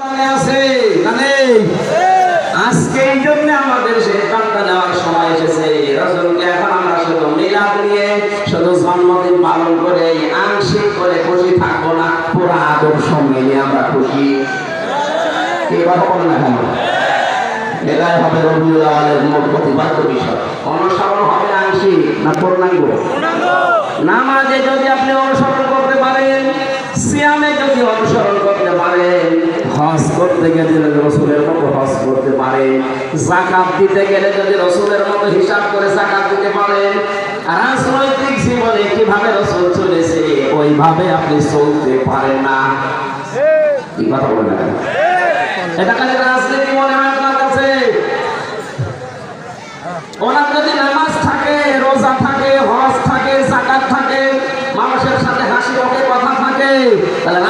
আছে না নেই? আজকে এই জন্য আমাদের সিদ্ধান্ত নেওয়ার সময় এসেছে। রাসূলকে এখন আমরা শুধু মিলাদ নিয়ে শুধু জন্মদিন পালন করে আংশিক করে খুশি থাকবো না, পুরো আদর্শ মিলে আমরা খুশি। কি কথা বলেন না কেন? এটাই হবে রবিউল আউয়ালের মূল প্রতিপাদ্য বিষয়। অনুসরণ হবে আংশিক না পূর্ণাঙ্গ? নামাজে যদি আপনি অনুসরণ করতে পারেন, সিয়ামে যদি অনুসরণ করতে পারেন, হজ করতে গেলে যদি রাসূলের মতো হজ করতে পারেন, যাকাত দিতে গেলে যদি রাসূলের মতো হিসাব করে যাকাত দিতে পারেন, রাজনৈতিক জীবনে কিভাবে রাসূল চলেছে ওইভাবে আপনি চলতে পারেন না। কি কথা বলেন না? এটা খালি রাজনীতি মনে হয় আপনার কাছে? ওনার যদি নামাজ থাকে, রোজা থাকে, হজ থাকে, যাকাত থাকে, মানুষের সাথে হাসি মুখে কথা থাকে, তাহলে